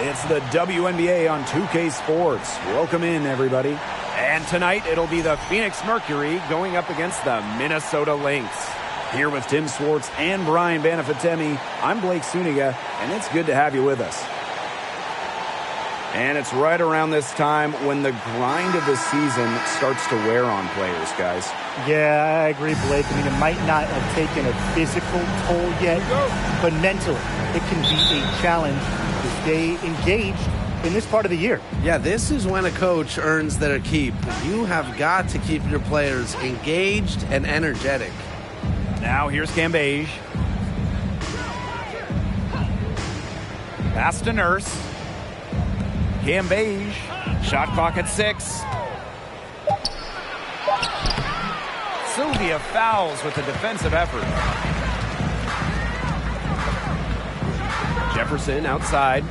It's the WNBA on 2K Sports. Welcome in, everybody. And tonight, it'll be the Phoenix Mercury going up against the Minnesota Lynx. Here with Tim Swartz and Brian Banafitemi, I'm Blake Suniga, and it's good to have you with us. And it's right around this time when the grind of the season starts to wear on players, guys. Yeah, I agree, Blake. I mean, it might not have taken a physical toll yet, but mentally, it can be a challenge to stay engaged in this part of the year. Yeah, this is when a coach earns their keep. You have got to keep your players engaged and energetic. Now here's Cambage. Pass to Nurse. Cambage. Shot clock at 6. Sylvia fouls with a defensive effort. Jefferson outside.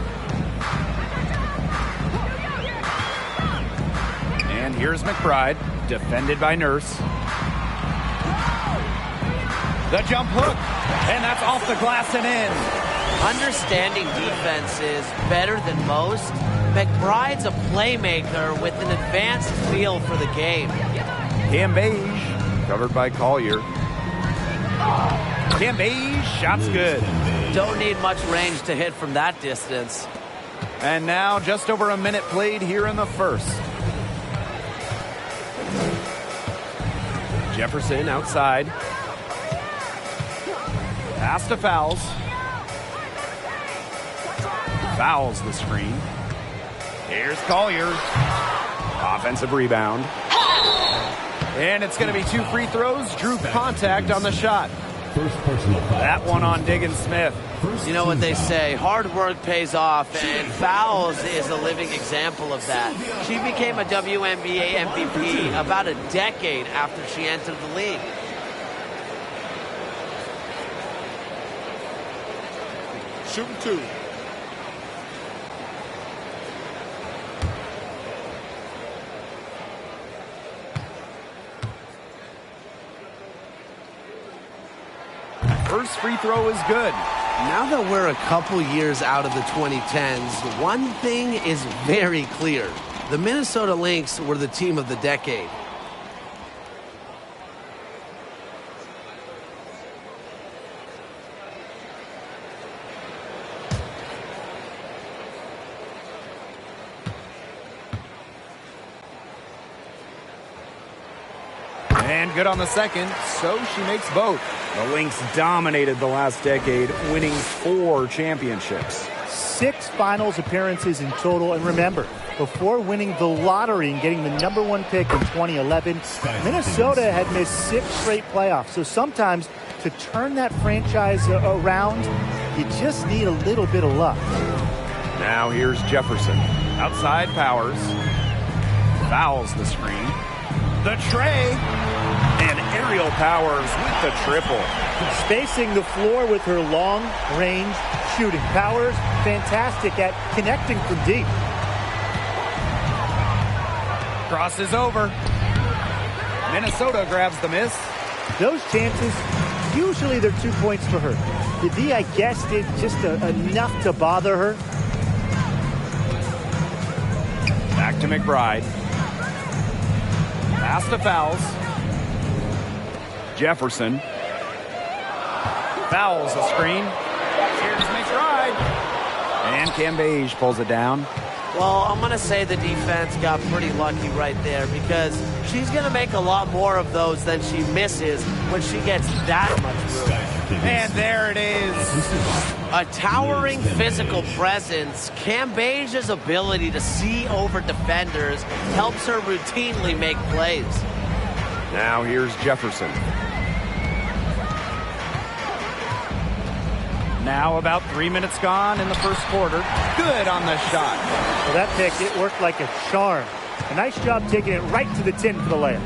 And here's McBride, defended by Nurse. The jump hook, and that's off the glass and in. Understanding defense is better than most. McBride's a playmaker with an advanced feel for the game. Cambage, covered by Collier. Cambage, shot's good. Don't need much range to hit from that distance. And now just over a minute played here in the first. Jefferson outside. Pass to Fouls. Fouls the screen. Here's Collier. Offensive rebound. And it's going to be 2 free throws. Drew contact on the shot. That one on Diggins Smith. You know what they say, hard work pays off, and Fouls is a living example of that. She became a WNBA MVP about a decade after she entered the league. Shooting 2. First free throw is good. Now that we're a couple years out of the 2010s, one thing is very clear. The Minnesota Lynx were the team of the decade. And good on the second, so she makes both. The Lynx dominated the last decade, winning 4 championships. 6 finals appearances in total. And remember, before winning the lottery and getting the #1 pick in 2011, Minnesota had missed 6 straight playoffs. So sometimes to turn that franchise around, you just need a little bit of luck. Now here's Jefferson. Outside Powers. Fouls the screen. The tray. And Aerial Powers with the triple. Spacing the floor with her long-range shooting. Powers, fantastic at connecting from deep. Crosses over. Minnesota grabs the miss. Those chances, usually they're 2 points for her. The D, I guess, did just enough to bother her. Back to McBride. Pass to Fouls. Jefferson. Fouls the screen. Here's McBride. And Cambage pulls it down. Well, I'm going to say the defense got pretty lucky right there because she's going to make a lot more of those than she misses when she gets that much room. And there it is. A towering physical presence. Cambage's ability to see over defenders helps her routinely make plays. Now here's Jefferson. Now about 3 minutes gone in the first quarter. Good on the shot. Well, that pick, it worked like a charm. A nice job taking it right to the tin for the layup.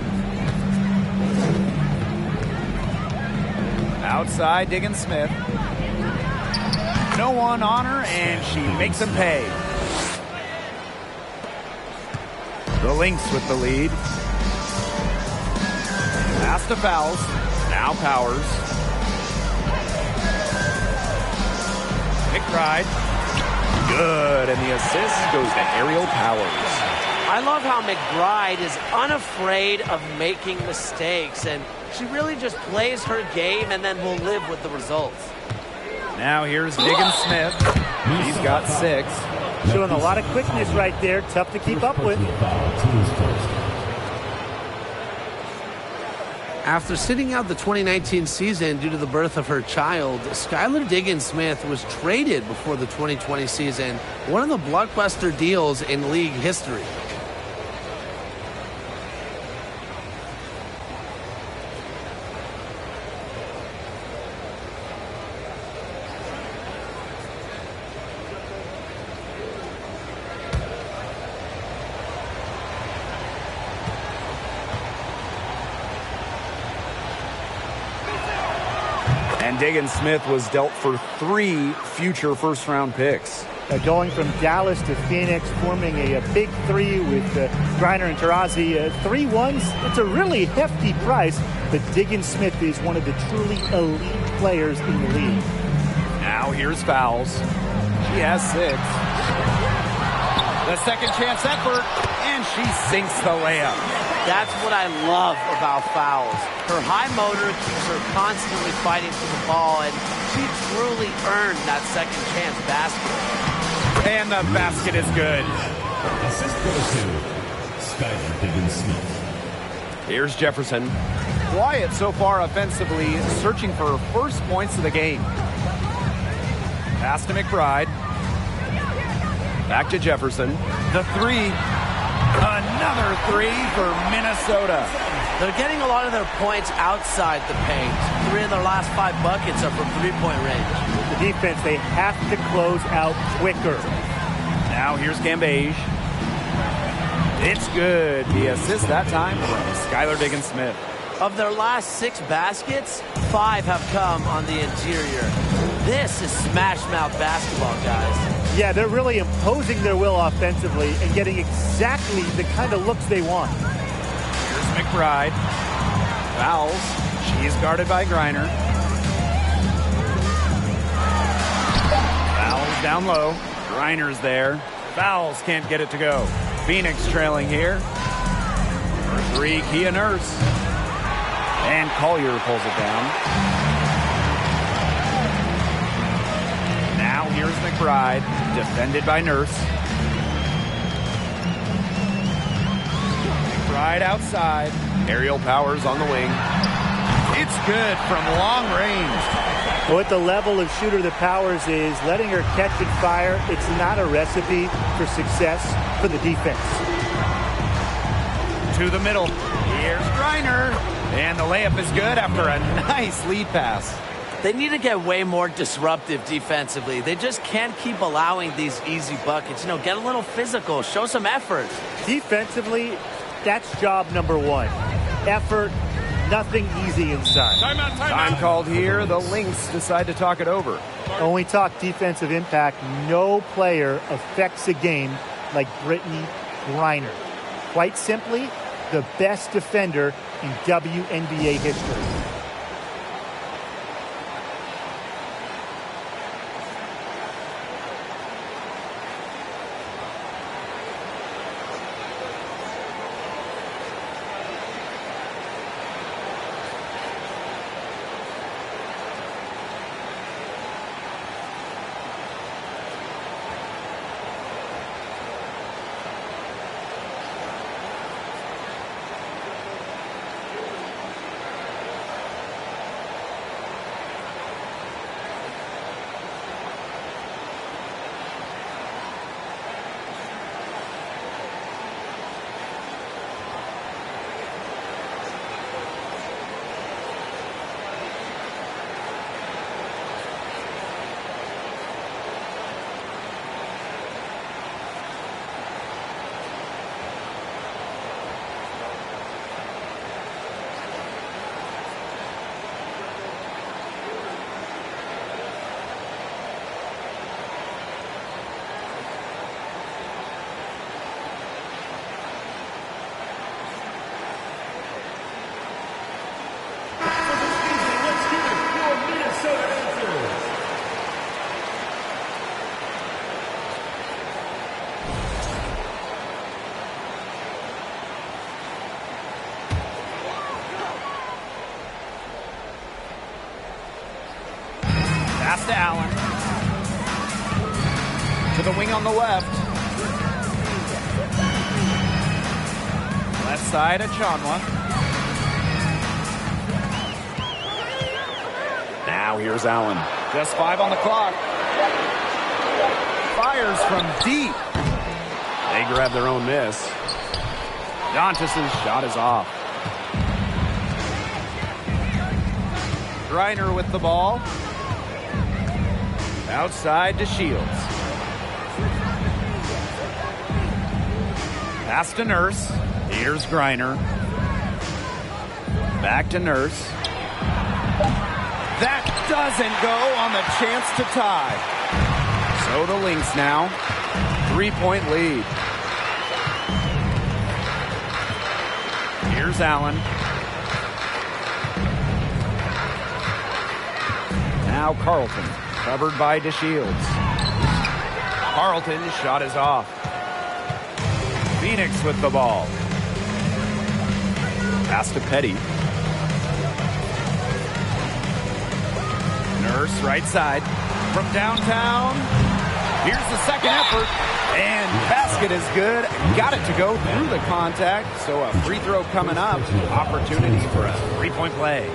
Outside, Diggins Smith. No one on her, and she makes him pay. The Lynx with the lead. Pass to Fouls. Now Powers. McBride. Good, and the assist goes to Aerial Powers. I love how McBride is unafraid of making mistakes, and she really just plays her game and then will live with the results. Now here's Diggins Smith. He's got 6. Showing a lot of quickness right there. Tough to keep up with. After sitting out the 2019 season due to the birth of her child, Skylar Diggins Smith was traded before the 2020 season, one of the blockbuster deals in league history. And Diggins Smith was dealt for 3 future first-round picks. Going from Dallas to Phoenix, forming a big 3 with Griner and Taurasi. 3 ones, it's a really hefty price, but Diggins Smith is one of the truly elite players in the league. Now here's Fowles. She has 6. The second chance effort, and she sinks the layup. That's what I love about Fowles. Her high motor keeps her constantly fighting for the ball, and she truly earned that second chance basket. And the basket is good. Assist goes to Skylar Diggins Smith. Here's Jefferson. Quiet so far offensively, searching for her first points of the game. Pass to McBride. Back to Jefferson. The 3. Another 3 for Minnesota. They're getting a lot of their points outside the paint. 3 of their last 5 buckets are from three-point range. The defense, they have to close out quicker. Now here's Gambage. It's good. The assist that time from Skylar Diggins Smith. Of their last 6 baskets, 5 have come on the interior. This is smash-mouth basketball, guys. Yeah, they're really imposing their will offensively and getting exactly the kind of looks they want. Here's McBride. Fouls. She's guarded by Griner. Fouls down low. Griner's there. Fouls can't get it to go. Phoenix trailing here. For 3, Kia Nurse. And Collier pulls it down. Now here's McBride, defended by Nurse. McBride outside. Aerial Powers on the wing. It's good from long range. With the level of shooter that Powers is, letting her catch and fire, it's not a recipe for success for the defense. To the middle. Here's Griner. And the layup is good after a nice lead pass. They need to get way more disruptive defensively. They just can't keep allowing these easy buckets. You know, get a little physical, show some effort. Defensively, that's job number 1. Effort, nothing easy inside. Time called here. The Lynx decide to talk it over. When we talk defensive impact, no player affects a game like Brittany Griner. Quite simply, the best defender in WNBA history. Pass to Allen. To the wing on the left. Left side, Achanwa. Now here's Allen. Just 5 on the clock. Fires from deep. They grab their own miss. Dantas' shot is off. Griner with the ball. Outside to Shields. Pass to Nurse. Here's Griner. Back to Nurse. That doesn't go on the chance to tie. So the Lynx now. 3-point lead. Here's Allen. Now Carlton, covered by DeShields. Carlton's shot is off. Phoenix with the ball. Pass to Petty. Nurse, right side. From downtown. Here's the second effort. And basket is good. Got it to go through the contact. So a free throw coming up. Opportunity for a 3-point play.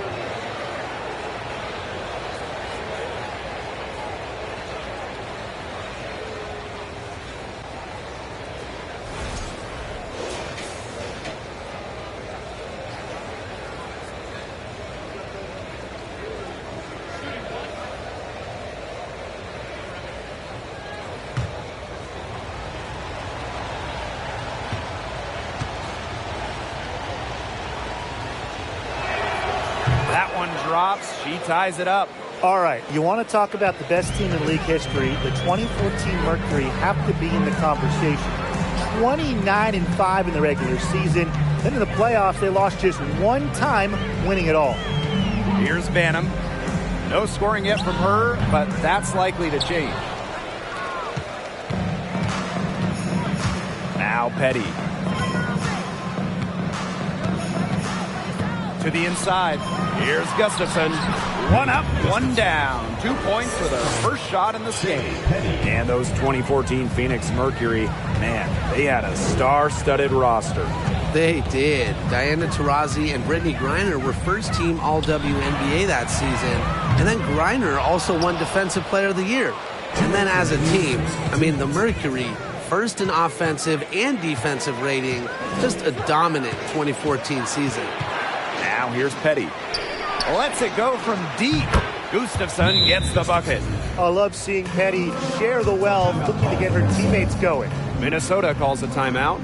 Drops. She ties it up. All right, you want to talk about the best team in league history. The 2014 Mercury have to be in the conversation. 29-5 in the regular season. Then in the playoffs, they lost just one time, winning it all. Here's Banham. No scoring yet from her, but that's likely to change. Now Petty. To the inside. Here's Gustafson. 1 up, 1 down. 2 points for the first shot in this game. And those 2014 Phoenix Mercury, man, they had a star-studded roster. They did. Diana Taurasi and Brittany Griner were first-team All-WNBA that season. And then Griner also won Defensive Player of the Year. And then as a team, I mean, the Mercury, first in offensive and defensive rating, just a dominant 2014 season. Now here's Petty. Lets it go from deep. Gustafson gets the bucket. I love seeing Petty share the wealth, looking to get her teammates going. Minnesota calls a timeout.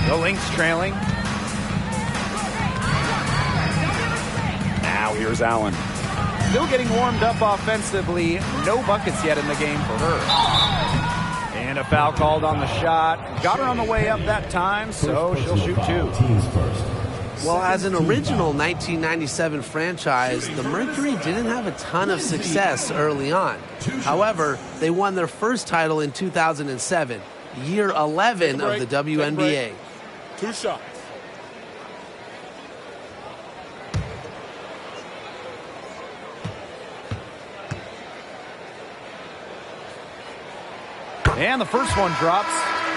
The Lynx trailing. Now here's Allen. Still getting warmed up offensively. No buckets yet in the game for her. And And a foul called on the shot. Got her on the way up that time, so she'll shoot 2. Teams first. Well, as an original 1997 franchise, the Mercury didn't have a ton of success early on. However, they won their first title in 2007, year 11 of the WNBA. 2 shots. And the first one drops.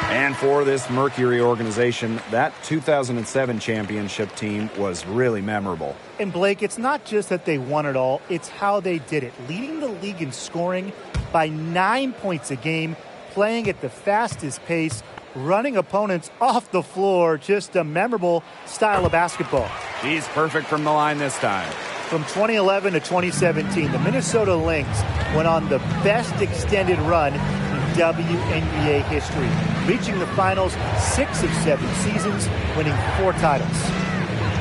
And for this Mercury organization, that 2007 championship team was really memorable. And Blake, it's not just that they won it all, it's how they did it. Leading the league in scoring by 9 points a game, playing at the fastest pace, running opponents off the floor. Just a memorable style of basketball. She's perfect from the line this time. From 2011 to 2017, the Minnesota Lynx went on the best extended run in WNBA history, reaching the finals 6 of 7 seasons, winning 4 titles.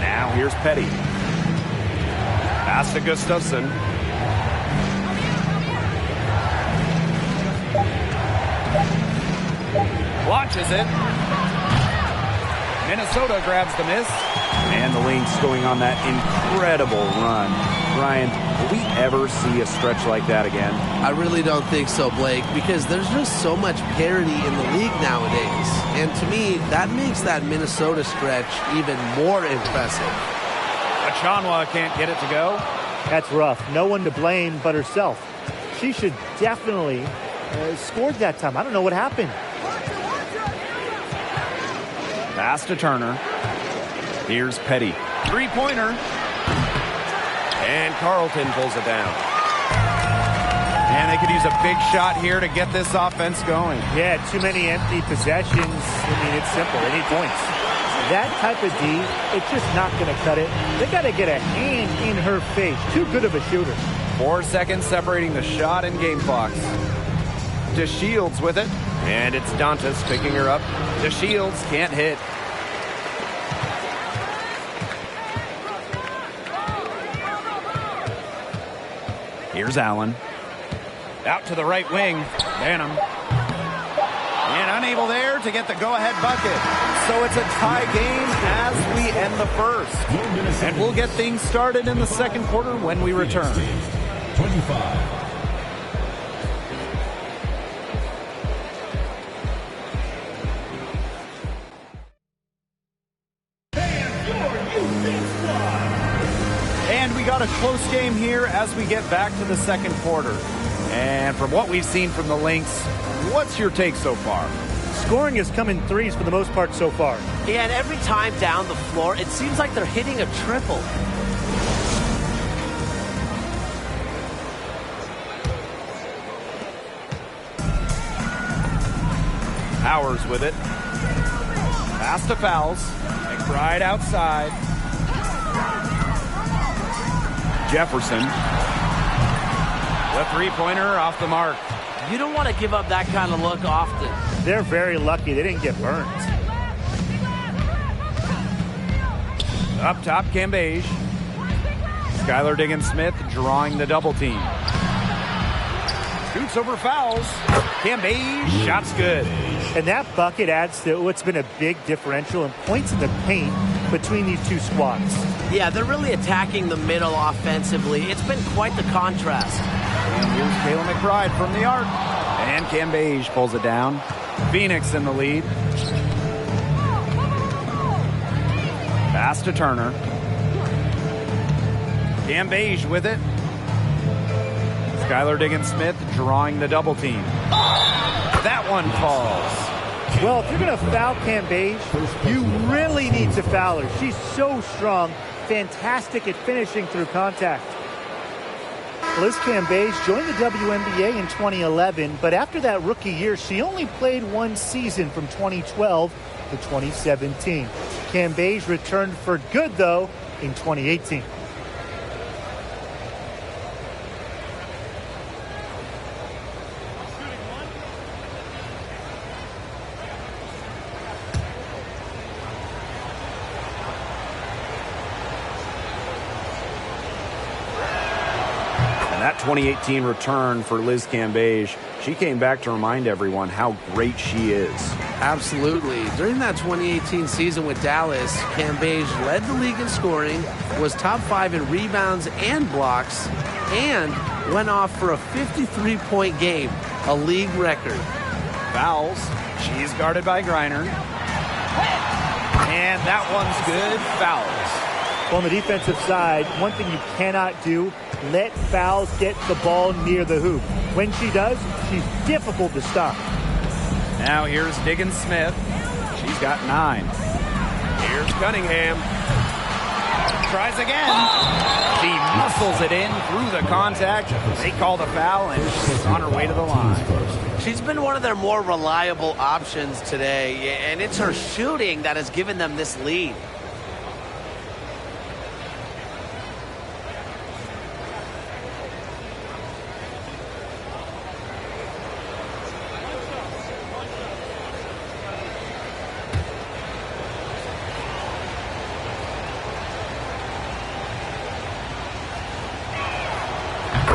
Now here's Petty. Pass to Gustafson. Launches it. Minnesota grabs the miss. And the Lynx going on that incredible run. Ryan, will we ever see a stretch like that again? I really don't think so, Blake, because there's just so much parity in the league nowadays. And to me, that makes that Minnesota stretch even more impressive. Achanwa can't get it to go. That's rough. No one to blame but herself. She should definitely scored that time. I don't know what happened. Pass to Turner. Here's Petty. Three-pointer. And Carlton pulls it down. And they could use a big shot here to get this offense going. Yeah, too many empty possessions. I mean, it's simple. They need points. That type of D, it's just not going to cut it. They got to get a hand in her face. Too good of a shooter. 4 seconds separating the shot and game clocks. DeShields with it. And it's Dantas picking her up. DeShields can't hit. Here's Allen. Out to the right wing. Banham. And unable there to get the go-ahead bucket. So it's a tie game as we end the first. And we'll get things started in the second quarter when we return. 25. And we got a close game here as we get back to the second quarter. And from what we've seen from the Lynx, what's your take so far? Scoring has come in threes for the most part so far. Yeah, and every time down the floor, it seems like they're hitting a triple. Powers with it. Pass to Fouls. McBride outside. Jefferson. The three-pointer off the mark. You don't want to give up that kind of look often. They're very lucky they didn't get burned. Up top, Cambage. Skylar Diggins-Smith drawing the double team. Scoots over Fouls. Cambage, shot's good. And that bucket adds to what's been a big differential in points in the paint between these two squads. Yeah, they're really attacking the middle offensively. It's been quite the contrast. And here's Kayla McBride from the arc. And Cambage pulls it down. Phoenix in the lead. Pass to Turner. Cambage with it. Skylar Diggins-Smith drawing the double team. That one falls. Well, if you're going to foul Cambage, you really need to foul her. She's so strong, fantastic at finishing through contact. Liz Cambage joined the WNBA in 2011, but after that rookie year, she only played one season from 2012 to 2017. Cambage returned for good, though, in 2018. That 2018 return for Liz Cambage, she came back to remind everyone how great she is. Absolutely. During that 2018 season with Dallas, Cambage led the league in scoring, was top 5 in rebounds and blocks, and went off for a 53-point game, a league record. Fouls. She's guarded by Griner. And that one's good. Fouls. On the defensive side, one thing you cannot do, let Fouls get the ball near the hoop. When she does, she's difficult to stop. Now here's Diggins Smith. She's got 9. Here's Cunningham. Tries again. She muscles it in through the contact. They call the foul, and she's on her way to the line. She's been one of their more reliable options today, and it's her shooting that has given them this lead.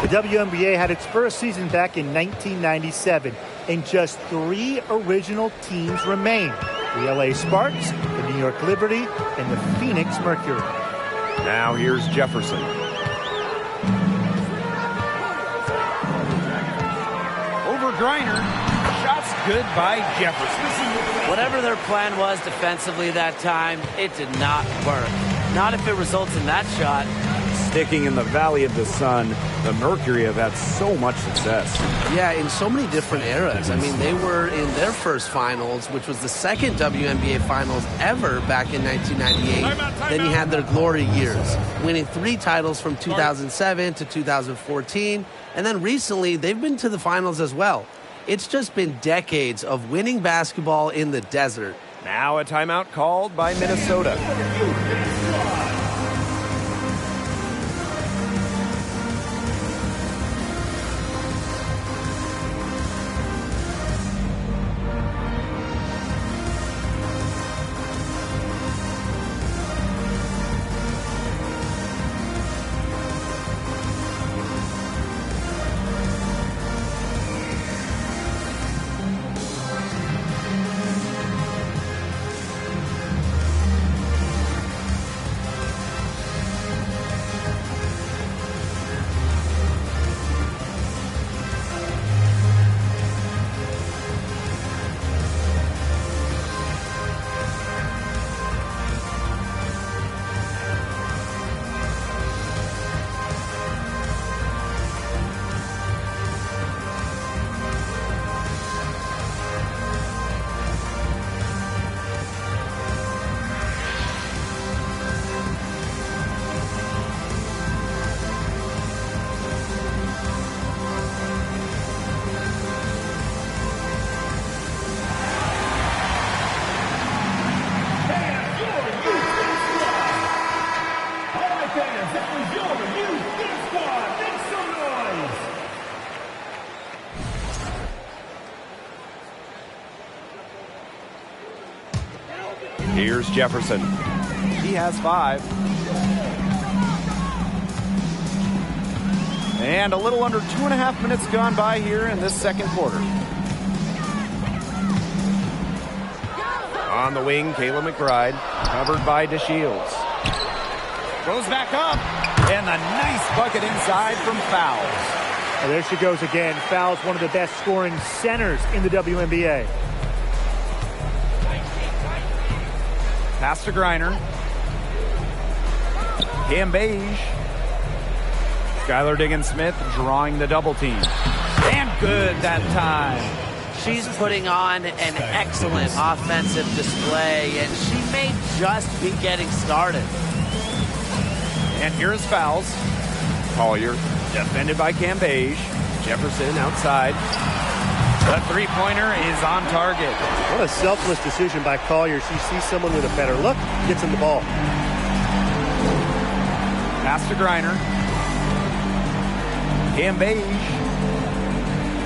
The WNBA had its first season back in 1997, and just 3 original teams remain. The LA Sparks, the New York Liberty, and the Phoenix Mercury. Now here's Jefferson. Over Griner. Shots good by Jefferson. Whatever their plan was defensively that time, it did not work. Not if it results in that shot. Sticking in the Valley of the Sun, the Mercury have had so much success. Yeah, in so many different eras. I mean, they were in their first finals, which was the second WNBA finals ever back in 1998. Then you had their glory years, winning 3 titles from 2007 to 2014. And then recently, they've been to the finals as well. It's just been decades of winning basketball in the desert. Now a timeout called by Minnesota. Here's Jefferson. He has 5. And a little under 2.5 minutes gone by here in this second quarter. On the wing, Kayla McBride, covered by DeShields. Goes back up, and a nice bucket inside from Fouls. And there she goes again. Fouls, one of the best scoring centers in the WNBA. Pass to Griner. Cambage. Skylar Diggins-Smith drawing the double team. And good that time. She's putting on an excellent offensive display, and she may just be getting started. And here's Fouls. Collier defended by Cambage. Jefferson outside. The three-pointer is on target. What a selfless decision by Collier. She sees someone with a better look, gets him the ball. Pass to Griner. Cambage.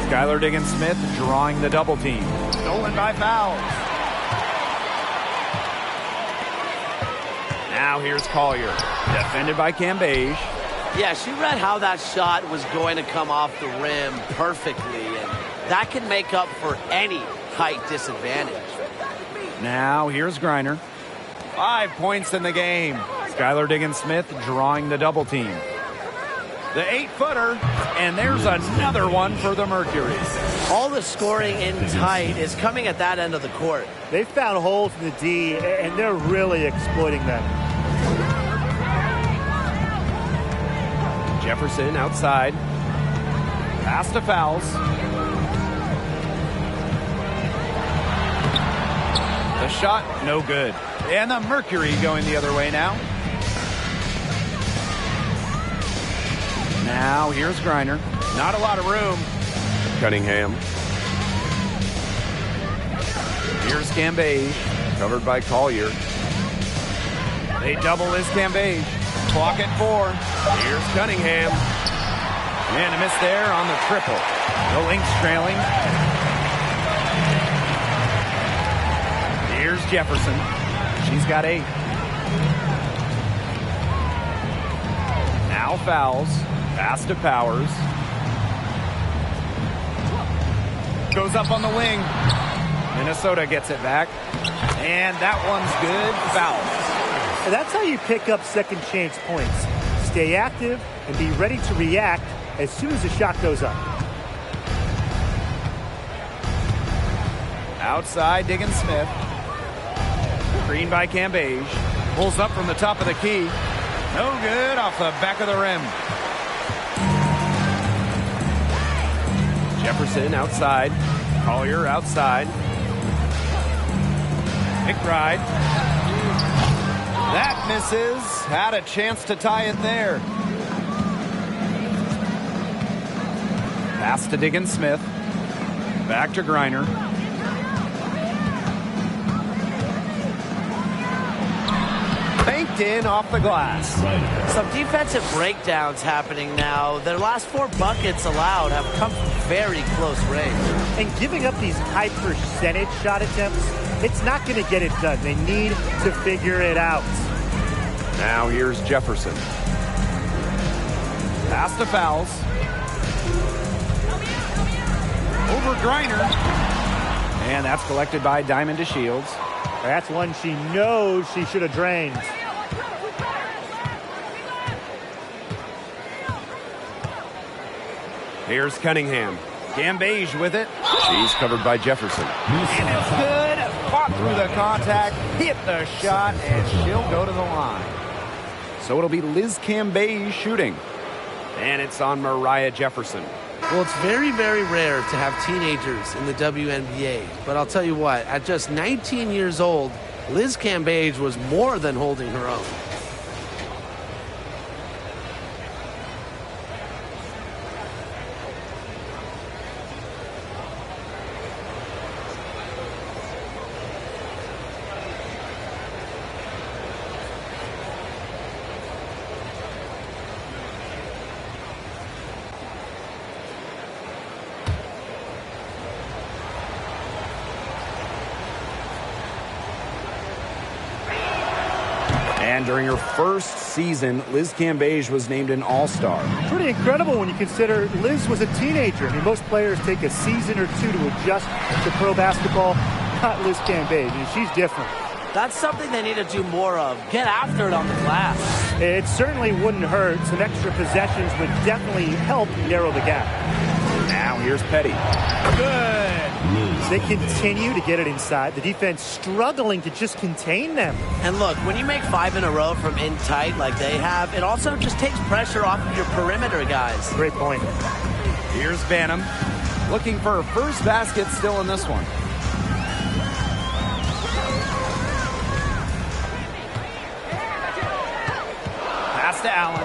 Skylar Diggins-Smith drawing the double team. Stolen by Fouls. Now here's Collier. Defended by Cambage. Yeah, she read how that shot was going to come off the rim perfectly, and that can make up for any height disadvantage. Now here's Griner. 5 points in the game. Skylar Diggins-Smith drawing the double team. The 8-footer, and there's another one for the Mercury. All the scoring in tight is coming at that end of the court. They found holes in the D, and they're really exploiting them. Jefferson outside. Pass to Fouls. The shot, no good. And the Mercury going the other way now. Now here's Griner. Not a lot of room. Cunningham. Here's Cambage. Covered by Collier. They double Liz Cambage. Clock at 4. Here's Cunningham. And a miss there on the triple. The Lynx trailing. Here's Jefferson. She's got 8. Now Fouls. Pass to Powers. Goes up on the wing. Minnesota gets it back. And that one's good. Foul. And that's how you pick up second chance points. Stay active and be ready to react as soon as the shot goes up. Outside, Diggins-Smith. Screen by Cambage. Pulls up from the top of the key. No good off the back of the rim. Jefferson outside. Collier outside. McBride. That misses. Had a chance to tie it there. Pass to Diggins-Smith. Back to Griner. Banked in off the glass. Some defensive breakdowns happening now. Their last 4 buckets allowed have come from very close range. And giving up these high percentage shot attempts, it's not going to get it done. They need to figure it out. Now here's Jefferson. Pass to Fouls. Over Griner. And that's collected by Diamond to Shields. That's one she knows she should have drained. Here's Cunningham. Cambage with it. She's covered by Jefferson. And it's good. Fought through the contact. Hit the shot. And she'll go to the line. So it'll be Liz Cambage shooting. And it's on Mariah Jefferson. Well, it's very, very rare to have teenagers in the WNBA. But I'll tell you what, at just 19 years old, Liz Cambage was more than holding her own. And during her first season, Liz Cambage was named an All-Star. Pretty incredible when you consider Liz was a teenager. I mean, most players take a season or 2 to adjust to pro basketball. Not Liz Cambage. I mean, she's different. That's something they need to do more of. Get after it on the glass. It certainly wouldn't hurt. Some extra possessions would definitely help narrow the gap. Now here's Petty. Good. They continue to get it inside. The defense struggling to just contain them. And look, when you make 5 in a row from in tight like they have, it also just takes pressure off of your perimeter guys. Great point. Here's Banham. Looking for her first basket still in this one. Pass to Allen.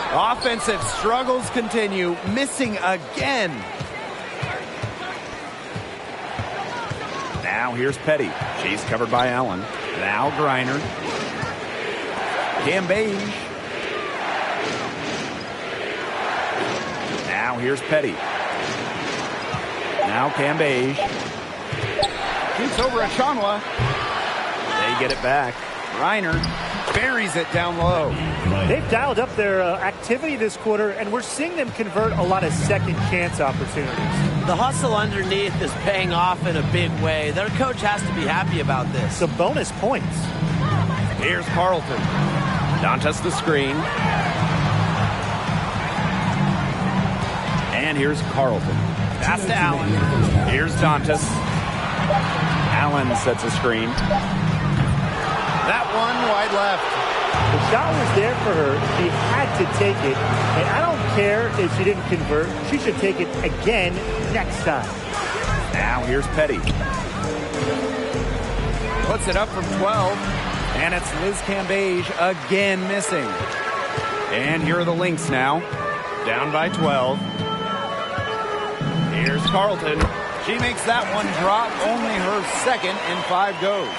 Offensive struggles continue, missing again. Now here's Petty. She's covered by Allen. Now Griner. Cambage. Now here's Petty. Now Cambage. Shoots over at Chanwa. They get it back. Reiner buries it down low. They've dialed up their activity this quarter, and we're seeing them convert a lot of second chance opportunities. The hustle underneath is paying off in a big way. Their coach has to be happy about this. Some bonus points. Here's Carlton. Dantas the screen. And here's Carlton. Pass to Allen. Here's Dantas. Allen sets a screen. That one wide left. The shot was there for her. She had to take it. And I don't care if she didn't convert. She should take it again next time. Now here's Petty. Puts it up from 12. And it's Liz Cambage again missing. And here are the Lynx now. Down by 12. Here's Carlton. She makes that one drop. Only her second and 5 goes.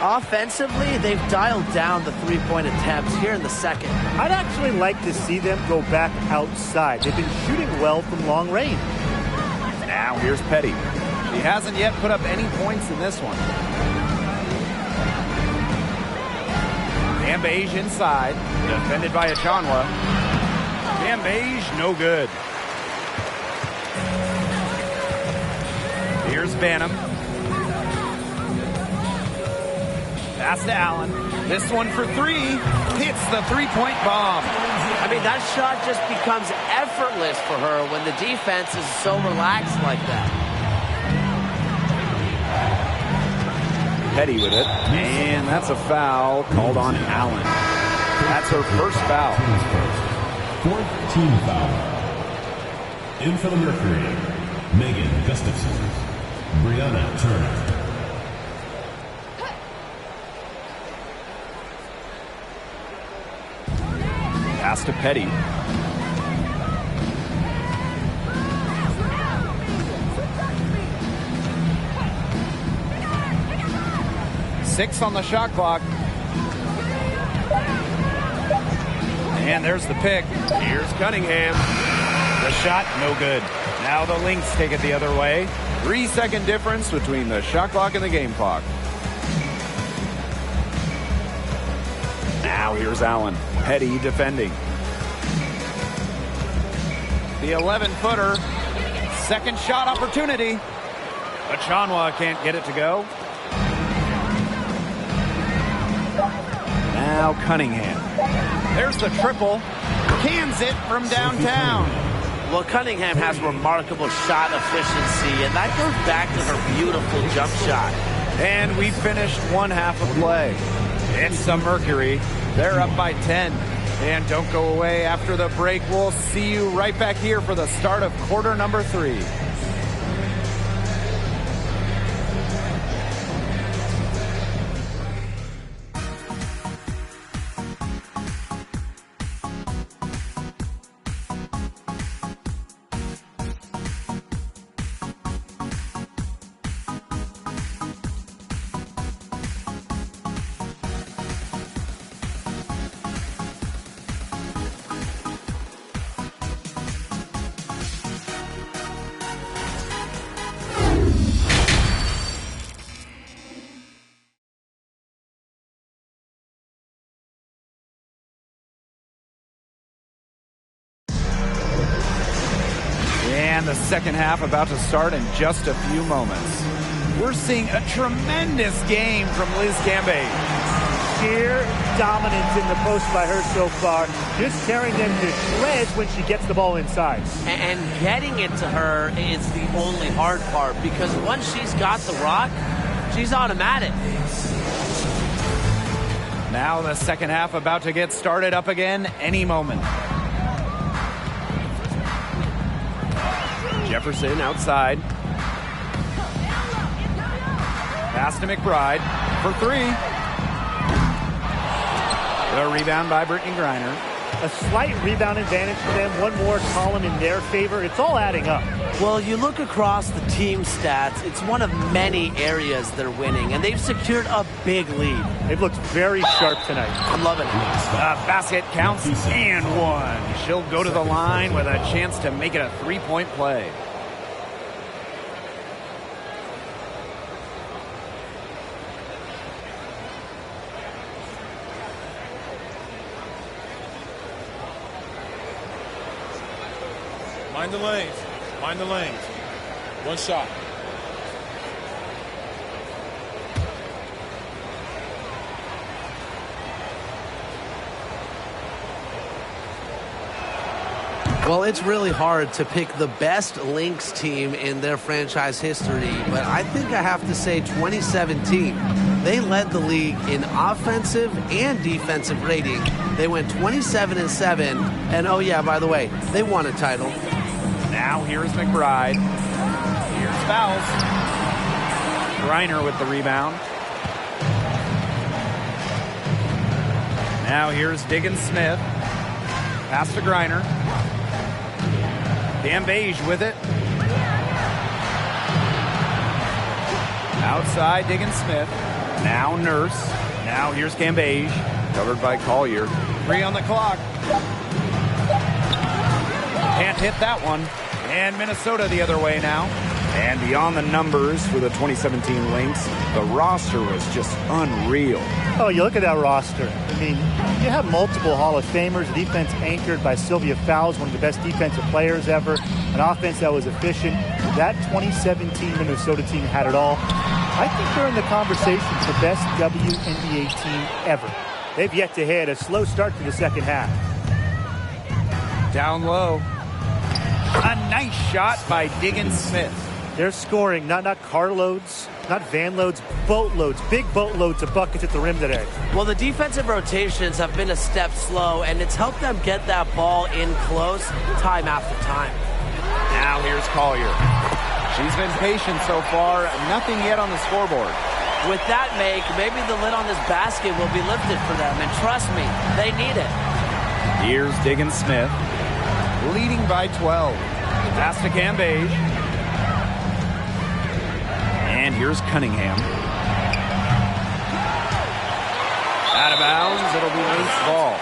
Offensively, they've dialed down the three-point attempts here in the second. I'd actually like to see them go back outside. They've been shooting well from long range. Now here's Petty. She hasn't yet put up any points in this one. Cambage inside, defended by Achanwa. Cambage, no good. Here's Banham. Pass to Allen. This one for 3. Hits the three-point bomb. I mean, that shot just becomes effortless for her when the defense is so relaxed like that. Petty with it. And that's a foul called on Allen. That's her first foul. Fourth team foul. In for the Mercury, Megan Gustafson, Brianna Turner. Pass to Petty. Six on the shot clock. And there's the pick. Here's Cunningham. The shot, no good. Now the Lynx take it the other way. 3-second difference between the shot clock and the game clock. Now here's Allen. Petty defending. The 11-footer. Second shot opportunity. Achanwa can't get it to go. Now Cunningham. There's the triple. Cans it from downtown. Well, Cunningham has remarkable shot efficiency, and that goes back to her beautiful jump shot. And we finished one half of play. It's the Mercury. They're up by 10. And don't go away after the break. We'll see you right back here for the start of quarter number 3. And the second half about to start in just a few moments. We're seeing a tremendous game from Liz Cambage. Sheer dominance in the post by her so far. Just tearing them to shreds when she gets the ball inside. And getting it to her is the only hard part, because once she's got the rock, she's automatic. Now the second half about to get started up again any moment. Jefferson outside. Pass to McBride for 3. The rebound by Brittany Griner. A slight rebound advantage for them. One more column in their favor. It's all adding up. Well, you look across the team stats, it's one of many areas they're winning, and they've secured a big lead. They've looked very sharp tonight. I'm loving it. Basket counts and 1. She'll go to the line with a chance to make it a 3-point play. Mind the lanes. Mind the lanes. One shot. Well, it's really hard to pick the best Lynx team in their franchise history, but I think I have to say 2017. They led the league in offensive and defensive rating. They went 27-7, and oh yeah, by the way, they won a title. Now here's McBride. Here's Fowles. Griner with the rebound. Now here's Diggins Smith. Pass to Griner. Cambage with it. Outside, Diggins Smith. Now Nurse. Now here's Cambage. Covered by Collier. 3 on the clock. Can't hit that one. And Minnesota the other way now. And beyond the numbers for the 2017 Lynx, the roster was just unreal. Oh, you look at that roster. I mean, you have multiple Hall of Famers, defense anchored by Sylvia Fowles, one of the best defensive players ever, an offense that was efficient. That 2017 Minnesota team had it all. I think they're in the conversation for best WNBA team ever. They've yet to hit a slow start to the second half. Down low. A nice shot by Diggins Smith. They're scoring, not carloads, not van loads, boatloads, big boatloads of buckets at the rim today. Well, the defensive rotations have been a step slow, and it's helped them get that ball in close time after time. Now here's Collier. She's been patient so far. Nothing yet on the scoreboard. With that make, maybe the lid on this basket will be lifted for them, and trust me, they need it. Here's Diggins Smith, leading by 12. Pass to Cambage. And here's Cunningham. Out of bounds, it'll be Lynx ball.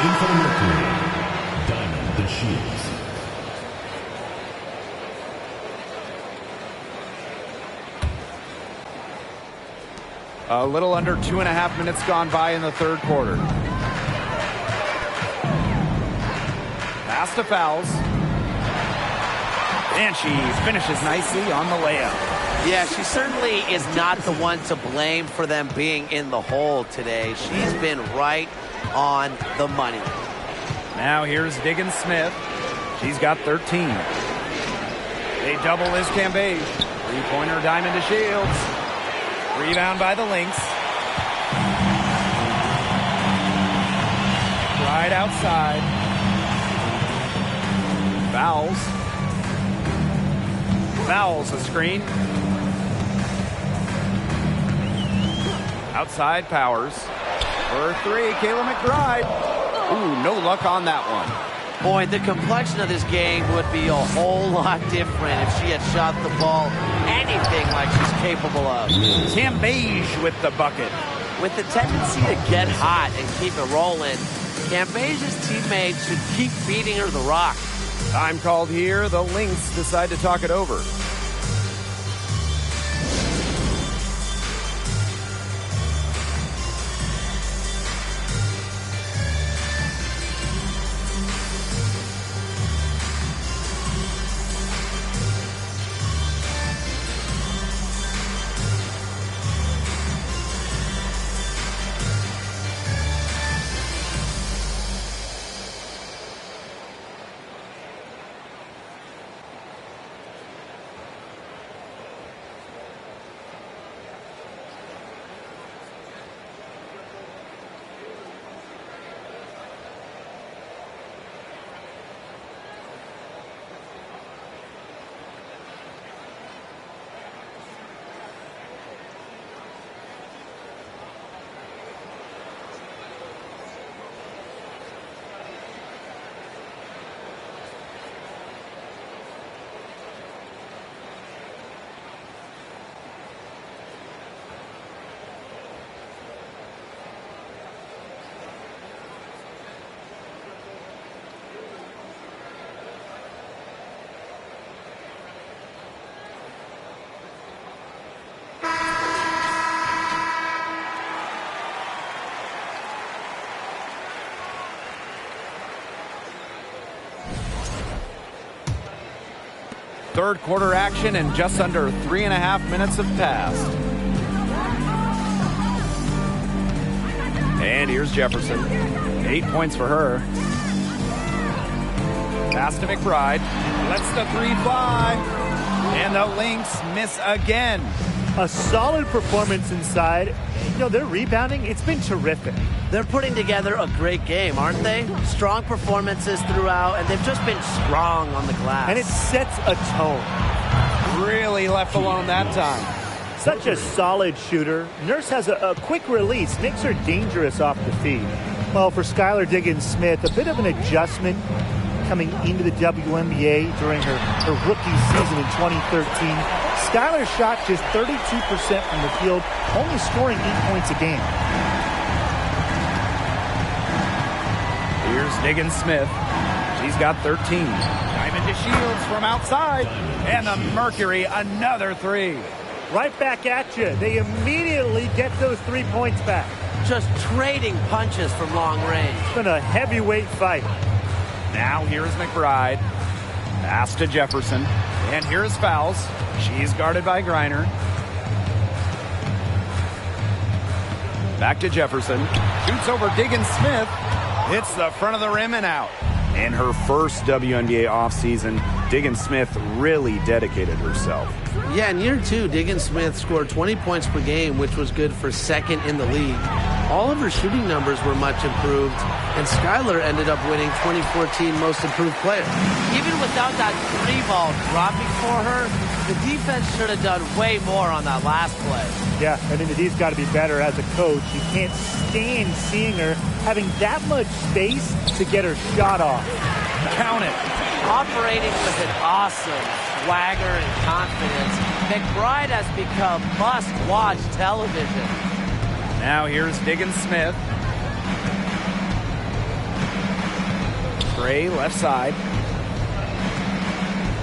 In for the Mercury, Diamond the Shields. A little under 2.5 minutes gone by in the third quarter. Pass to Fowles. And she finishes nicely on the layup. Yeah, she certainly is not the one to blame for them being in the hole today. She's been right on the money. Now here's Diggins Smith. She's got 13. They double his Cambage. Three-pointer Diamond to Shields. Rebound by the Lynx. Right outside. Fowles. Fowles a screen. Outside Powers. For 3, Kayla McBride. Ooh, no luck on that one. Boy, the complexion of this game would be a whole lot different if she had shot the ball anything like she's capable of. Cambage with the bucket. With the tendency to get hot and keep it rolling, Cambage's teammates should keep feeding her the rock. Time called here. The Lynx decide to talk it over. Third quarter action, and just under 3.5 minutes have passed. And here's Jefferson. 8 points for her. Pass to McBride. Lets the three fly. And the Lynx miss again. A solid performance inside. You know, their rebounding, it's been terrific. They're putting together a great game, aren't they? Strong performances throughout, and they've just been strong on the glass. And it sets a tone. Really left alone that time. Such a solid shooter. Nurse has a quick release, makes her dangerous off the feed. Well, for Skylar Diggins-Smith, a bit of an adjustment coming into the WNBA during her rookie season in 2013. Skylar shot just 32% from the field, only scoring 8 points a game. Here's Diggins-Smith. She's got 13. Diamond to Shields from outside. And the Mercury, another three. Right back at you. They immediately get those 3 points back. Just trading punches from long range. It's been a heavyweight fight. Now here's McBride. Pass to Jefferson. And here's Fouls. She's guarded by Griner. Back to Jefferson. Shoots over Diggins-Smith. Hits the front of the rim and out. In her first WNBA offseason, Diggins-Smith really dedicated herself. Yeah, in year 2, Diggins-Smith scored 20 points per game, which was good for second in the league. All of her shooting numbers were much improved, and Skylar ended up winning 2014 Most Improved Player. Even without that three ball dropping for her, the defense should have done way more on that last play. Yeah, I mean, the D's got to be better as a coach. You can't stand seeing her having that much space to get her shot off. Count it. Operating with an awesome swagger and confidence, McBride has become must-watch television. Now here's Diggins-Smith. Gray left side.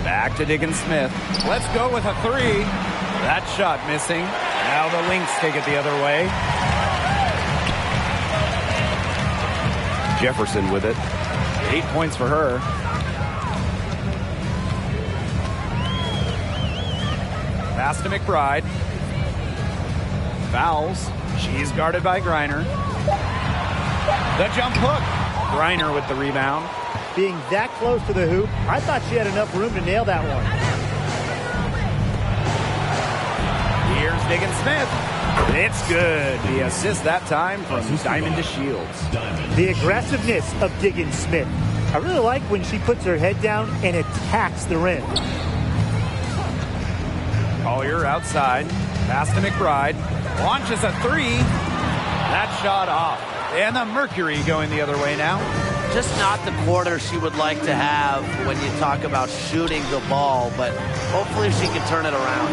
Back to Diggins-Smith. Let's go with a three. That shot missing. Now the Lynx take it the other way. Jefferson with it. 8 points for her. Pass to McBride. Fouls. She's guarded by Griner. The jump hook. Griner with the rebound. Being that close to the hoop, I thought she had enough room to nail that one. Here's Diggins-Smith. It's good. The assist that time from Diamond to Shields. The aggressiveness of Diggins-Smith. I really like when she puts her head down and attacks the rim. Collier outside. Pass to McBride. Launches a three. That shot off. And the Mercury going the other way now. Just not the quarter she would like to have when you talk about shooting the ball, but hopefully she can turn it around.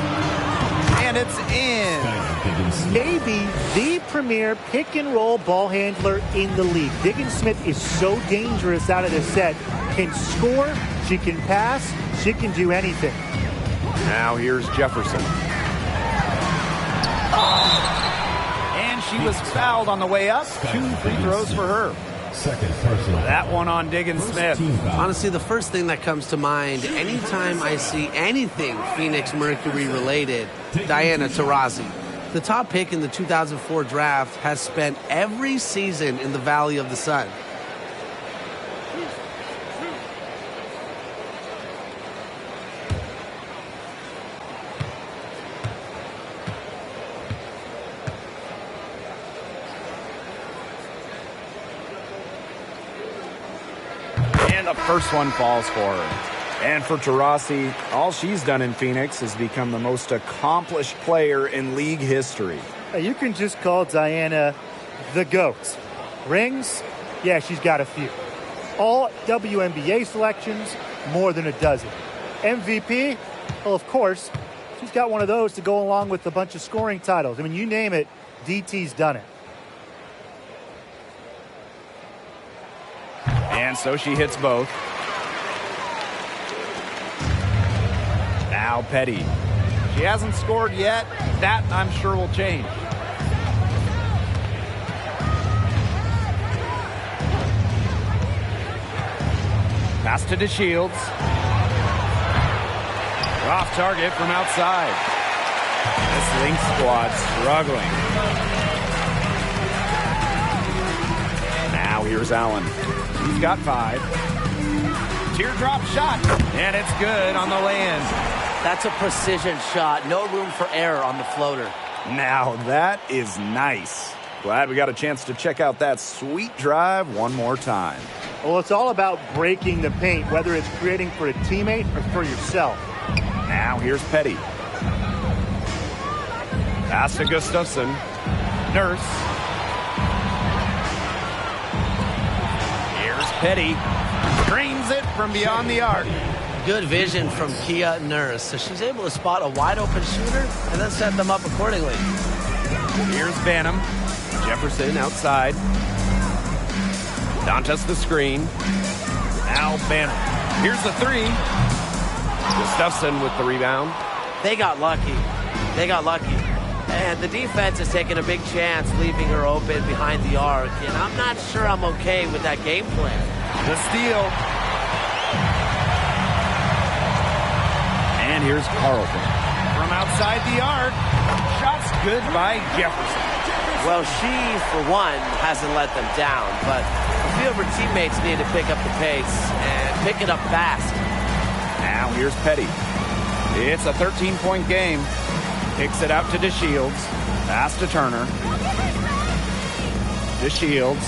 And it's in. Maybe the premier pick-and-roll ball handler in the league. Diggins-Smith is so dangerous out of the set. Can score, she can pass, she can do anything. Now here's Jefferson. And she was fouled on the way up. 2 free throws for her. Second personal. That one on Diggins-Smith. Honestly, the first thing that comes to mind anytime I see anything Phoenix Mercury related, Diana Taurasi. The top pick in the 2004 draft has spent every season in the Valley of the Sun. And the first one falls for her. And for Taurasi, all she's done in Phoenix is become the most accomplished player in league history. You can just call Diana the GOAT. Rings? Yeah, she's got a few. All WNBA selections, more than a dozen. MVP? Well, of course, she's got one of those to go along with a bunch of scoring titles. I mean, you name it, DT's done it. And so she hits both. Now Petty. She hasn't scored yet. That, I'm sure, will change. Pass to DeShields. Off target from outside. This Lynx squad struggling. Now here's Allen. He's got 5. Teardrop shot, and it's good on the land. That's a precision shot. No room for error on the floater. Now that is nice. Glad we got a chance to check out that sweet drive one more time. Well, it's all about breaking the paint, whether it's creating for a teammate or for yourself. Now here's Petty. Pass to Gustafson. Nurse. Here's Petty. Drains it from beyond the arc. Good vision from Kia Nurse. So she's able to spot a wide open shooter and then set them up accordingly. Here's Banham. Jefferson outside. Dantas the screen. Now Banham. Here's the 3. Gustafson with the rebound. They got lucky. And the defense is taking a big chance, leaving her open behind the arc. And I'm not sure I'm okay with that game plan. The steal. And here's Carlton. From outside the arc. Shots good by Jefferson. Well, she, for one, hasn't let them down. But a few of her teammates need to pick up the pace and pick it up fast. Now here's Petty. It's a 13-point game. Kicks it out to DeShields. Pass to Turner. DeShields.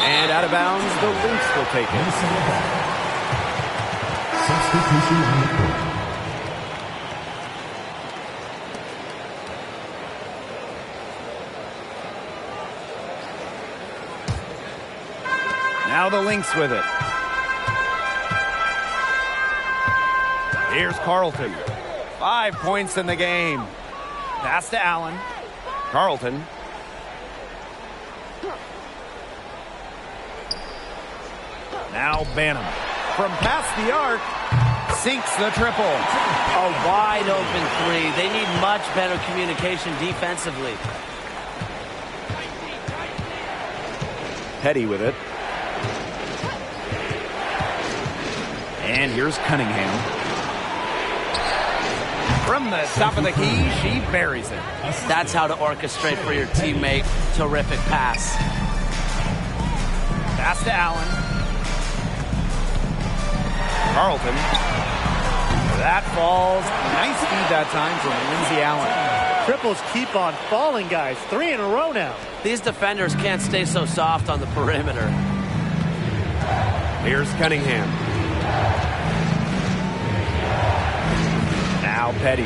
And out of bounds, the Lynx will take it. Substitution on the court. Now the Lynx with it. Here's Carlton. 5 points in the game. Pass to Allen. Carlton. Now Banham. From past the arc, sinks the triple. A wide open 3. They need much better communication defensively. Petty with it. And here's Cunningham. From the top of the key, she buries it. That's how to orchestrate for your teammate. Terrific pass. Pass to Allen. Carlton. That falls. Nice feed that time from Lindsey Allen. Triples keep on falling, guys. 3 in a row now. These defenders can't stay so soft on the perimeter. Here's Cunningham. Now Petty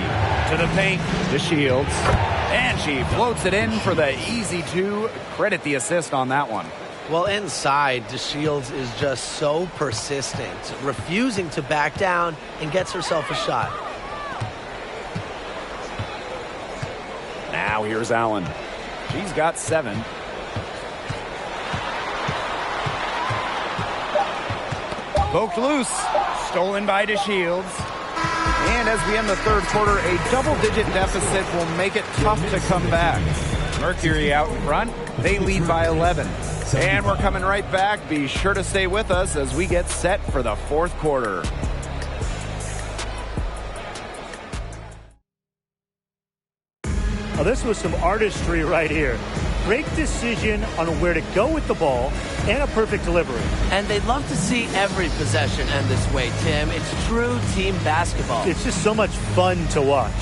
to the paint. DeShields. And she floats it in for the easy 2. Credit the assist on that one. Well, inside, DeShields is just so persistent, refusing to back down, and gets herself a shot. Now here's Allen. She's got 7. Poked loose. Stolen by DeShields. And as we end the third quarter, a double-digit deficit will make it tough to come back. Mercury out in front. They lead by 11. And we're coming right back. Be sure to stay with us as we get set for the fourth quarter. Now, this was some artistry right here. Great decision on where to go with the ball and a perfect delivery. And they'd love to see every possession end this way, Tim. It's true team basketball. It's just so much fun to watch.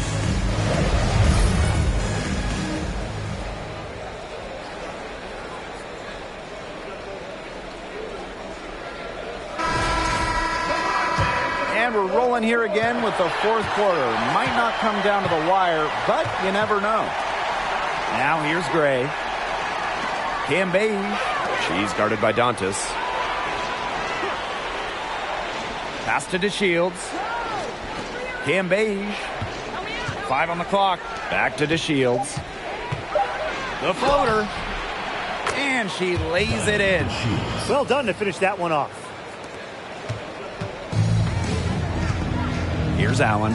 And we're rolling here again with the fourth quarter. Might not come down to the wire, but you never know. Now here's Gray. Cambage. She's guarded by Dantas. Pass to DeShields. Cambage. 5 on the clock. Back to DeShields. The floater. And she lays it in. Well done to finish that one off. Here's Allen.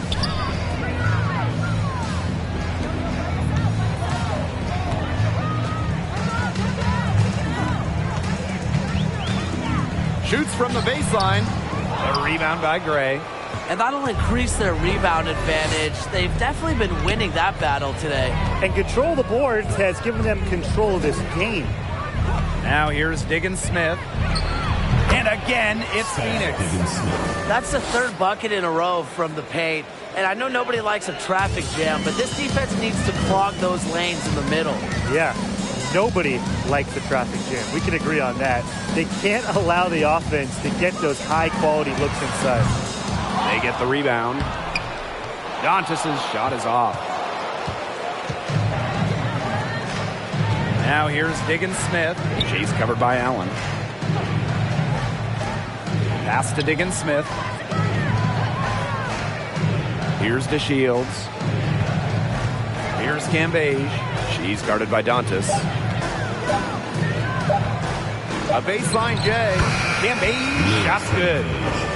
Shoots from the baseline. A rebound by Gray. And that'll increase their rebound advantage. They've definitely been winning that battle today. And control of the boards has given them control of this game. Now here's Diggins-Smith. And again, it's Phoenix. That's the third bucket in a row from the paint. And I know nobody likes a traffic jam, but this defense needs to clog those lanes in the middle. Yeah, nobody likes the traffic jam. We can agree on that. They can't allow the offense to get those high-quality looks inside. They get the rebound. Dantas' shot is off. Now here's Diggins-Smith. She's covered by Allen. Pass to Diggins-Smith. Here's DeShields. Here's Cambage. She's guarded by Dantas. A baseline J. Cambage, shot's good.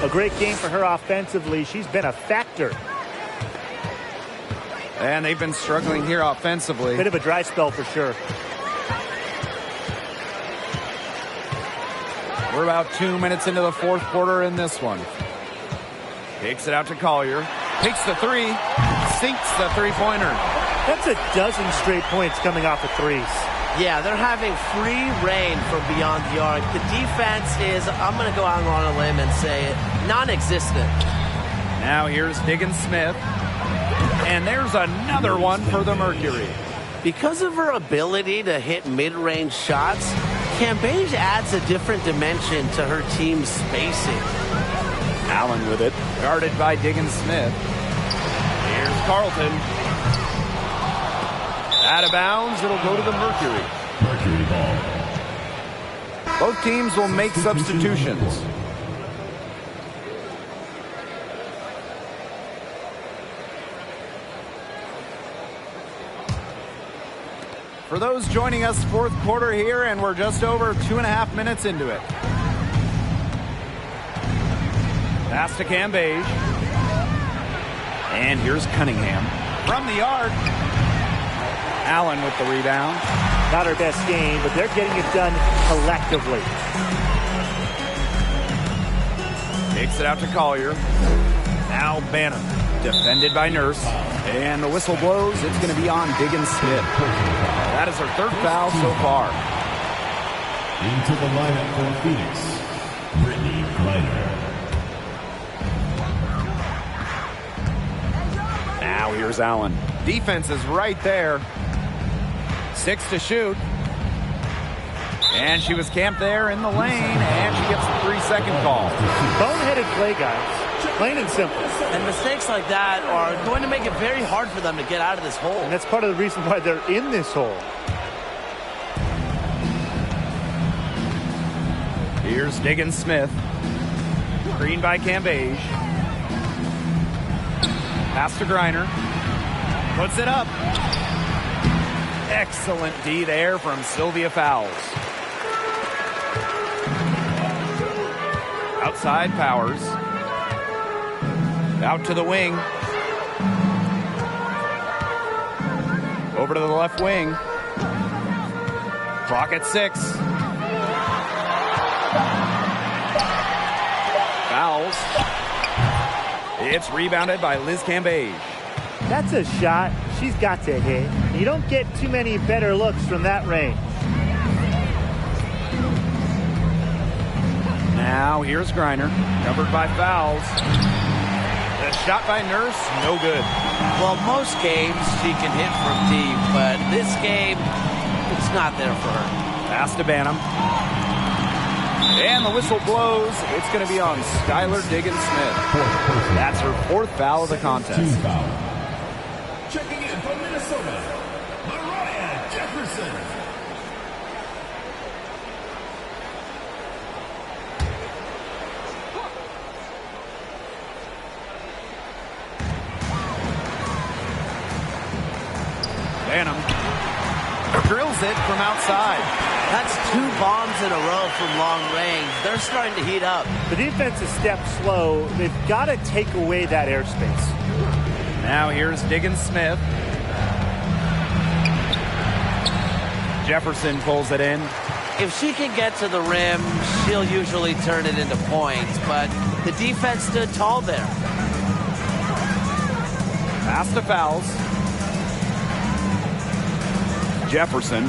A great game for her offensively. She's been a factor. And they've been struggling here offensively. Bit of a dry spell for sure. We're about 2 minutes into the fourth quarter in this one. Takes it out to Collier. Takes the three. Sinks the three-pointer. That's a dozen straight points coming off of threes. Yeah, they're having free reign from beyond the arc. The defense is, I'm going to go out on a limb and say it, non-existent. Now here's Diggins-Smith. And there's another one for the Mercury. Because of her ability to hit mid-range shots, Cambage adds a different dimension to her team's spacing. Allen with it, guarded by Diggins-Smith. Here's Carlton. Out of bounds, it'll go to the Mercury. Mercury ball. Both teams will make substitutions. For those joining us, fourth quarter here, and we're just over 2.5 minutes into it. Pass to Cambage. And here's Cunningham. From the arc. Allen with the rebound. Not her best game, but they're getting it done collectively. Takes it out to Collier. Now Banham. Defended by Nurse. And the whistle blows. It's going to be on Diggins-Smith. That is her third foul so far. Into the lineup for Phoenix, Brittany Griner. Now here's Allen. Defense is right there. 6 to shoot. And she was camped there in the lane, and she gets the 3-second call. Boneheaded play, guys. Plain and simple. And mistakes like that are going to make it very hard for them to get out of this hole. And that's part of the reason why they're in this hole. Here's Diggins-Smith. Screen by Cambage. Pass to Griner. Puts it up. Excellent D there from Sylvia Fowles. Outside Powers. Out to the wing. Over to the left wing. Clock at 6. Fouls. It's rebounded by Liz Cambage. That's a shot she's got to hit. You don't get too many better looks from that range. Now here's Griner, covered by Fouls. The shot by Nurse, no good. Well, most games she can hit from deep, but this game, it's not there for her. Pass to Banham. And the whistle blows. It's going to be on Skylar Diggins-Smith. That's her fourth foul of the contest. 2 foul. Checking in from Minnesota, Mariah Jefferson. Banham drills it from outside. That's 2 bombs in a row from long range. They're starting to heat up. The defense is stepped slow. They've got to take away that airspace. Now here's Diggins-Smith. Jefferson pulls it in. If she can get to the rim, she'll usually turn it into points, but the defense stood tall there. Pass to Fowles. Jefferson.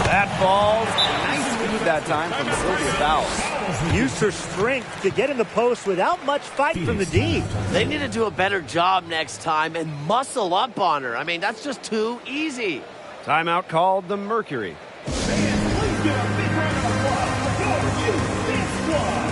That falls. Nice feed that time from Sylvia Fowles. Used her strength to get in the post without much fight from the D. They need to do a better job next time and muscle up on her. I mean, that's just too easy. Timeout called the Mercury. Please give a big round of applause for your youth dance squad.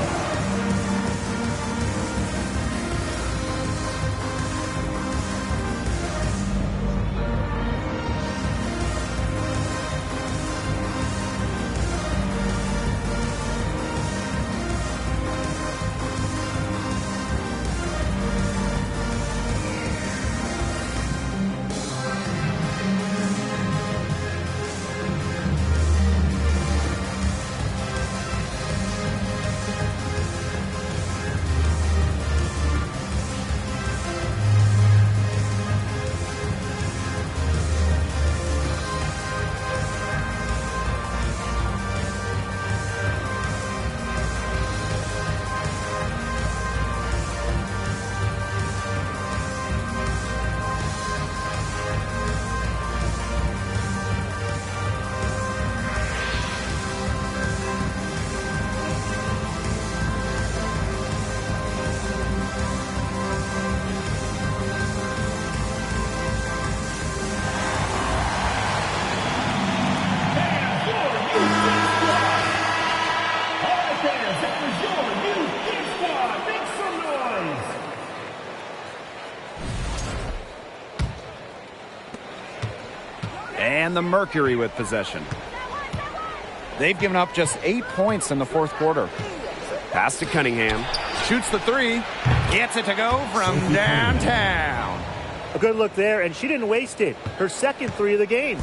And the Mercury with possession. They've given up just 8 points in the fourth quarter. Pass to Cunningham. Shoots the three. Gets it to go from downtown. A good look there, and she didn't waste it. Her second three of the game.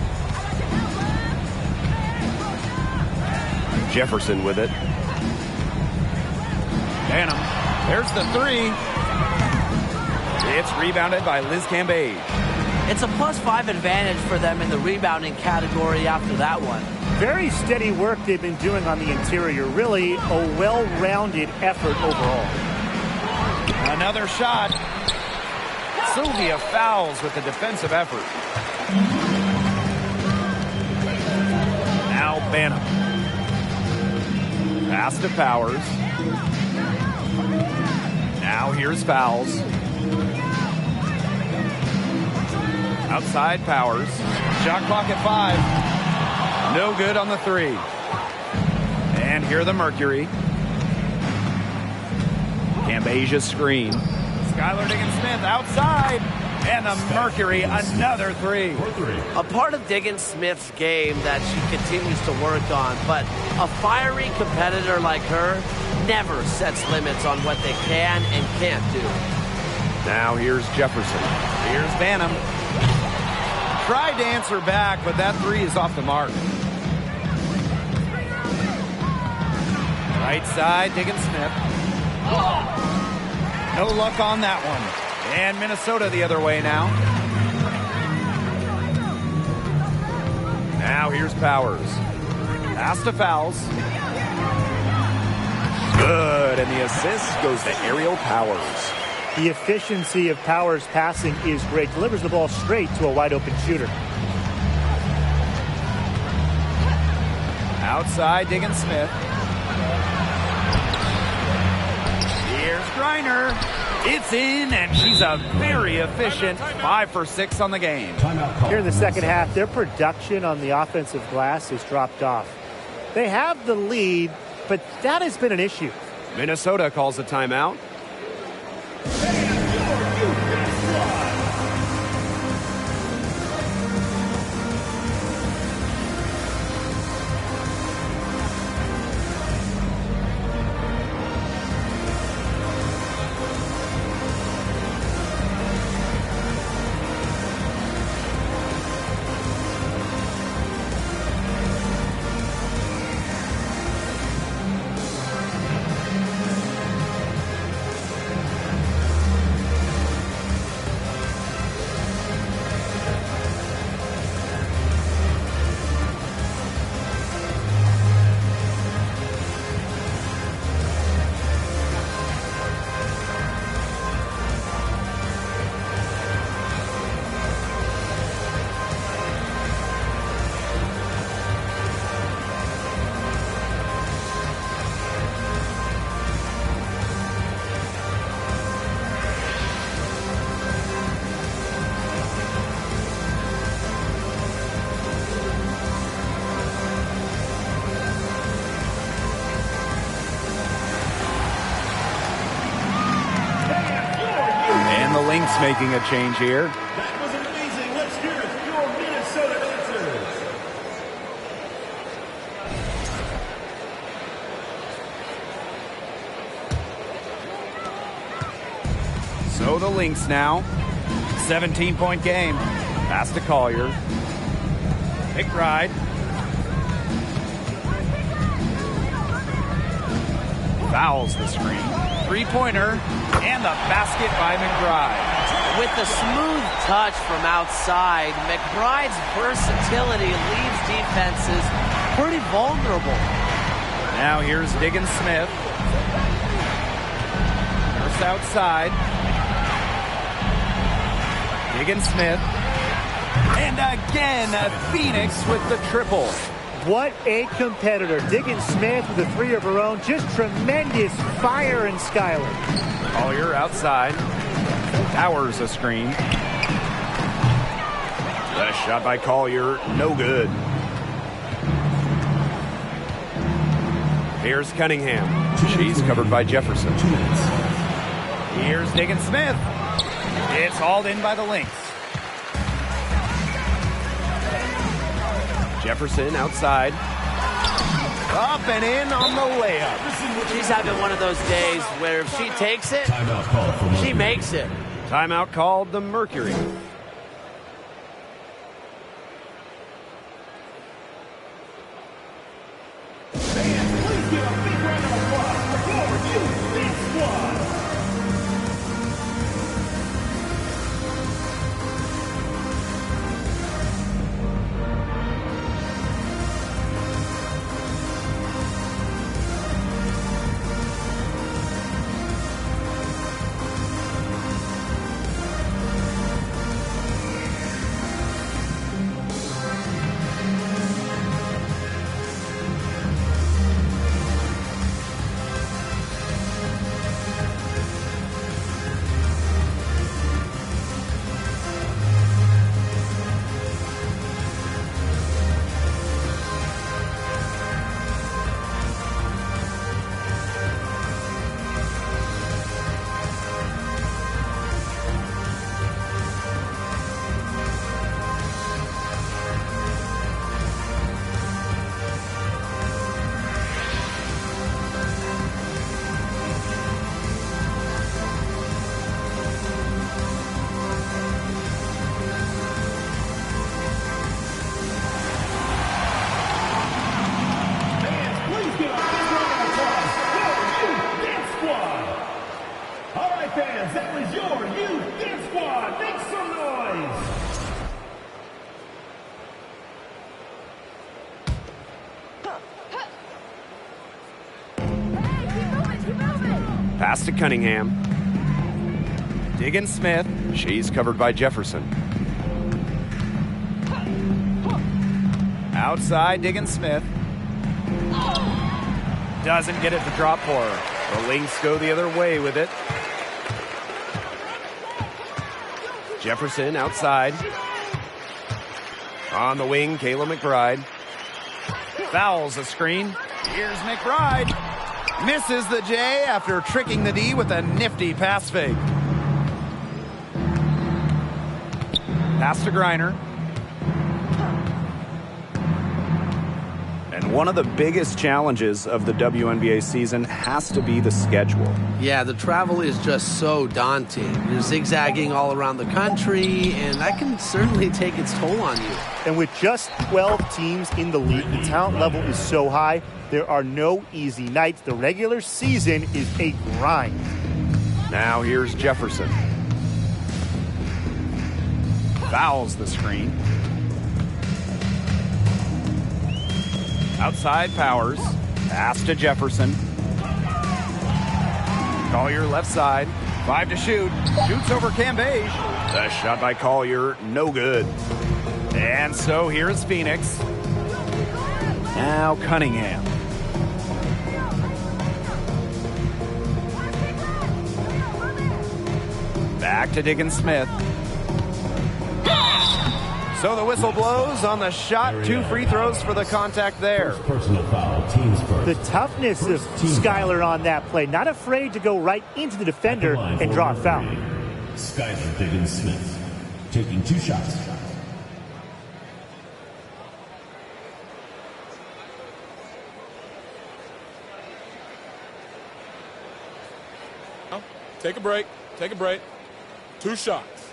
Jefferson with it. Banham. There's the three. It's rebounded by Liz Cambage. It's a +5 advantage for them in the rebounding category after that one. Very steady work they've been doing on the interior. Really a well-rounded effort overall. Another shot. Sylvia Fowles with the defensive effort. Now Banham. Pass to Powers. Now here's Fowles. Outside Powers. Shot clock at 5. No good on the three. And here the Mercury. Cambasia's screen. Skylar Diggins-Smith outside. And the Mercury, another three. A part of Diggins-Smith's game that she continues to work on, but a fiery competitor like her never sets limits on what they can and can't do. Now here's Jefferson. Here's Banham. Tried to answer back, but that three is off the mark. Right side, Diggins-Smith. No luck on that one. And Minnesota the other way now. Now here's Powers. Pass to Fowles. Good, and the assist goes to Ariel Powers. The efficiency of Powers' passing is great. Delivers the ball straight to a wide-open shooter. Outside, Diggins-Smith. Here's Griner. It's in, and she's a very efficient 5 for 6 on the game. Here in the second half, their production on the offensive glass has dropped off. They have the lead, but that has been an issue. Minnesota calls a timeout. Lynx making a change here. That was amazing. Let's hear it for your Minnesota dancers. So the Lynx now. 17-point game. Pass to Collier. McBride. Fouls the screen. Three-pointer. And the basket by McBride. With the smooth touch from outside, McBride's versatility leaves defenses pretty vulnerable. Now here's Diggins Smith. First outside. Diggins Smith. And again, Phoenix with the triple. What a competitor. Diggins Smith with a three of her own. Just tremendous fire in Skylar. Collier outside. Towers a screen. The shot by Collier, no good. Here's Cunningham. She's covered by Jefferson. Here's Diggins Smith. It's hauled in by the Lynx. Jefferson outside. Up and in on the layup. She's having one of those days where if she takes it, she makes it. Timeout called the Mercury. Pass to Cunningham. Diggins Smith. She's covered by Jefferson. Outside, Diggins Smith. Doesn't get it to drop for her. The Lynx go the other way with it. Jefferson outside. On the wing, Kayla McBride. Fouls a screen. Here's McBride. Misses the J after tricking the D with a nifty pass fake. Pass to Griner. And one of the biggest challenges of the WNBA season has to be the schedule. Yeah, the travel is just so daunting. You're zigzagging all around the country, and that can certainly take its toll on you. And with just 12 teams in the league, the talent level is so high, there are no easy nights. The regular season is a grind. Now here's Jefferson. Fouls the screen. Outside Powers. Pass to Jefferson. Collier left side. 5 to shoot. Shoots over Cambage. The shot by Collier, no good. And so here's Phoenix. Now Cunningham. Back to Diggins Smith. So the whistle blows on the shot. 2 free throws for the contact there. Personal foul, teams first. The toughness of Skylar on that play. Not afraid to go right into the defender and draw a foul. Skylar Diggins-Smith, taking 2 shots. Take a break. Take a break. 2 shots.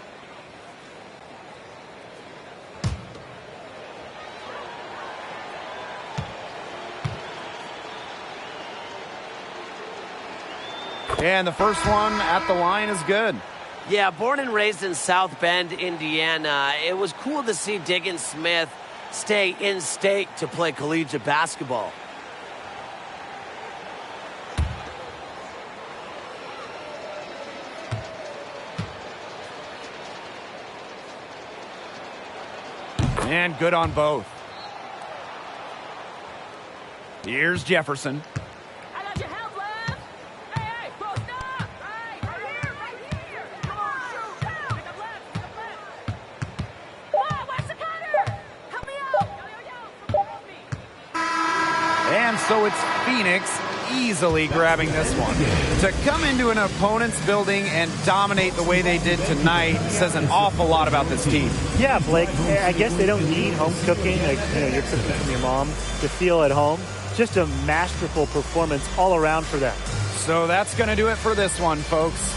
And the first one at the line is good. Yeah, born and raised in South Bend, Indiana, it was cool to see Diggins-Smith stay in state to play collegiate basketball. And good on both. Here's Jefferson. I got your help, left. Hey, post up. Right here. Come on, shoot. Pick up left. Whoa, where's the cutter? Help me out. And so it's Phoenix easily grabbing this one. To come into an opponent's building and dominate the way they did tonight says an awful lot about this team. Yeah, Blake, I guess they don't need home cooking, like you're cooking from your mom, to feel at home. Just a masterful performance all around for them. So that's going to do it for this one, folks.